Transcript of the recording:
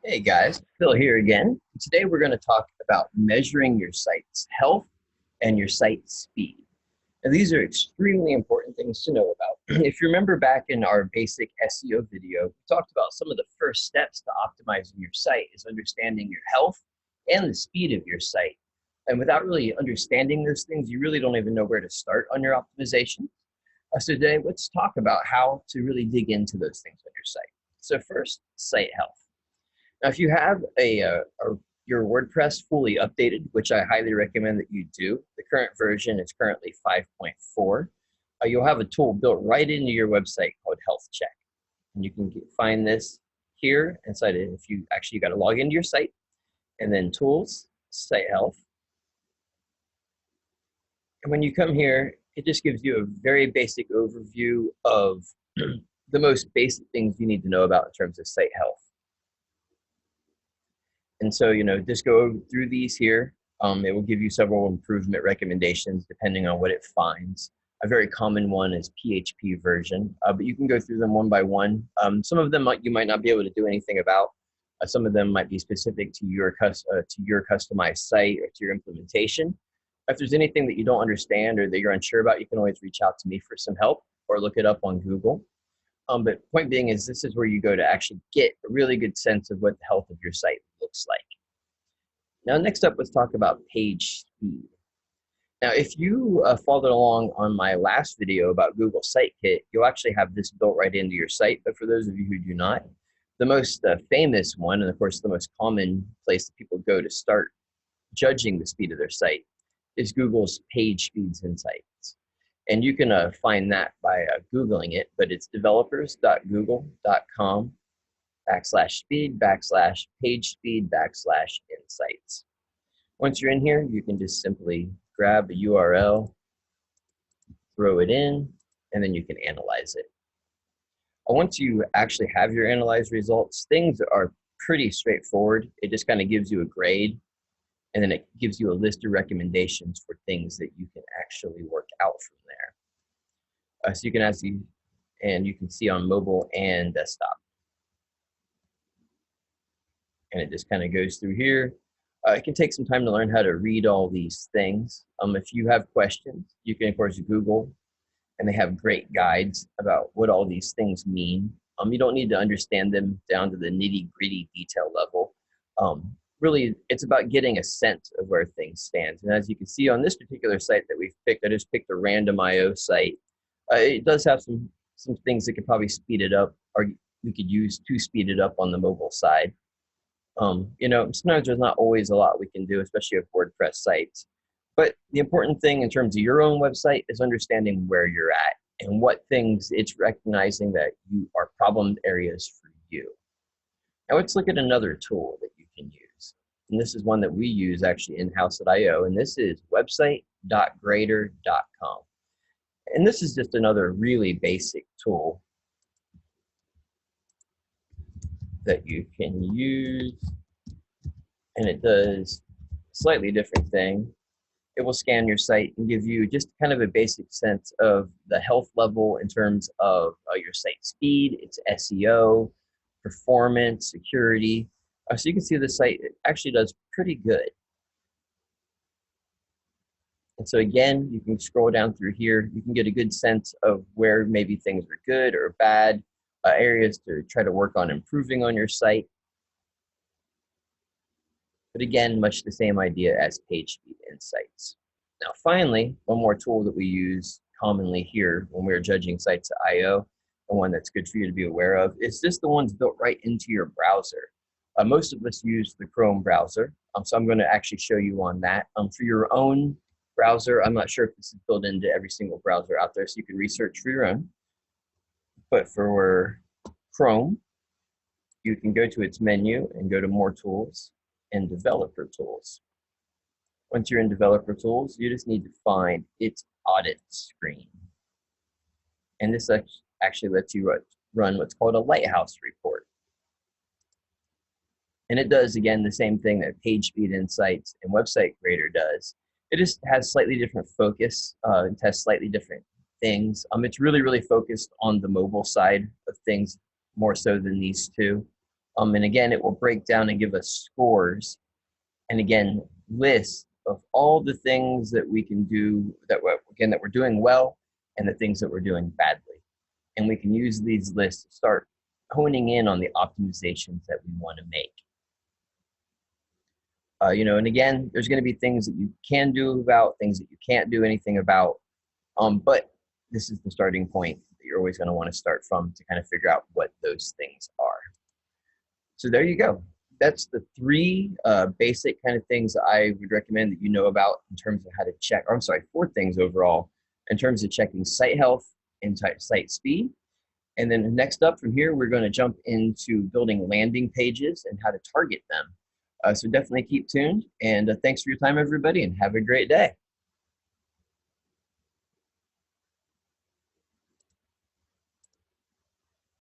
Hey guys, Phil here again. Today we're going to talk about measuring your site's health and your site speed. Now, these are extremely important things to know about. If you remember back in our basic SEO video, we talked about some of the first steps to optimizing your site is understanding your health and the speed of your site. And without really understanding those things, you really don't even know where to start on your optimization. So today, let's talk about how to really dig into those things on your site. So first, site health. Now, if you have your WordPress fully updated, which I highly recommend that you do, the current version is currently 5.4, you'll have a tool built right into your website called Health Check. And you can find this here inside it. If you actually got to log into your site, and then Tools, Site Health. And when you come here, it just gives you a very basic overview of the most basic things you need to know about in terms of site health. And so, just go through these here. It will give you several improvement recommendations depending on what it finds. A very common one is PHP version, but you can go through them one by one. Some of them you might not be able to do anything about. Some of them might be specific to your customized site or to your implementation. If there's anything that you don't understand or that you're unsure about, you can always reach out to me for some help or look it up on Google. But point being is this is where you go to actually get a really good sense of what the health of your site looks like. Now, next up, let's talk about page speed. Now, if you followed along on my last video about Google Site Kit, you'll actually have this built right into your site. But for those of you who do not, the most famous one, and of course the most common place that people go to start judging the speed of their site, is Google's Page Speeds Insights. And you can find that by Googling it, but it's developers.google.com/speed/page-speed/insights. Once you're in here, you can just simply grab a URL, throw it in, and then you can analyze it. Once you actually have your analyzed results, things are pretty straightforward. It just kind of gives you a grade, and then it gives you a list of recommendations for things that you can actually work out from there. So you can actually, and you can see on mobile and desktop. And it just kind of goes through here. It can take some time to learn how to read all these things. If you have questions, you can of course Google, and they have great guides about what all these things mean. You don't need to understand them down to the nitty-gritty detail level. Really, it's about getting a sense of where things stand. And as you can see on this particular site that we've picked, I just picked a random IO site. It does have some things that could probably speed it up, or we could use to speed it up on the mobile side. Sometimes there's not always a lot we can do, especially with WordPress sites. But the important thing in terms of your own website is understanding where you're at and what things it's recognizing that you are problem areas for you. Now let's look at another tool that you can use. And this is one that we use actually in-house at IO, and this is website.grader.com. And this is just another really basic tool that you can use, and it does a slightly different thing. It will scan your site and give you just kind of a basic sense of the health level in terms of your site speed, its SEO, performance, security. So you can see the site actually does pretty good. And so again, you can scroll down through here. You can get a good sense of where maybe things are good or bad, areas to try to work on improving on your site. But again, much the same idea as page speed insights. Now finally, one more tool that we use commonly here when we're judging sites at IO, and one that's good for you to be aware of, is just the ones built right into your browser. Most of us use the Chrome browser, so I'm going to actually show you on that. For your own browser, I'm not sure if this is built into every single browser out there, so you can research for your own. But for Chrome, you can go to its menu and go to More Tools and Developer Tools. Once you're in Developer Tools, you just need to find its audit screen. And this actually lets you run what's called a lighthouse report. And it does, again, the same thing that Page Speed Insights and Website Grader does. It just has slightly different focus. It tests slightly different things. It's really, really focused on the mobile side of things more so than these two. And again, it will break down and give us scores. And again, lists of all the things that we can do that we're doing well and the things that we're doing badly. And we can use these lists to start honing in on the optimizations that we want to make. And again, there's going to be things that you can do about, things that you can't do anything about. But this is the starting point that you're always going to want to start from to kind of figure out what those things are. So there you go. That's the three basic kind of things I would recommend that you know about in terms of how to check, or I'm sorry, 4 things overall in terms of checking site health and site speed. And then next up from here, we're going to jump into building landing pages and how to target them. So definitely keep tuned, and thanks for your time, everybody, and have a great day.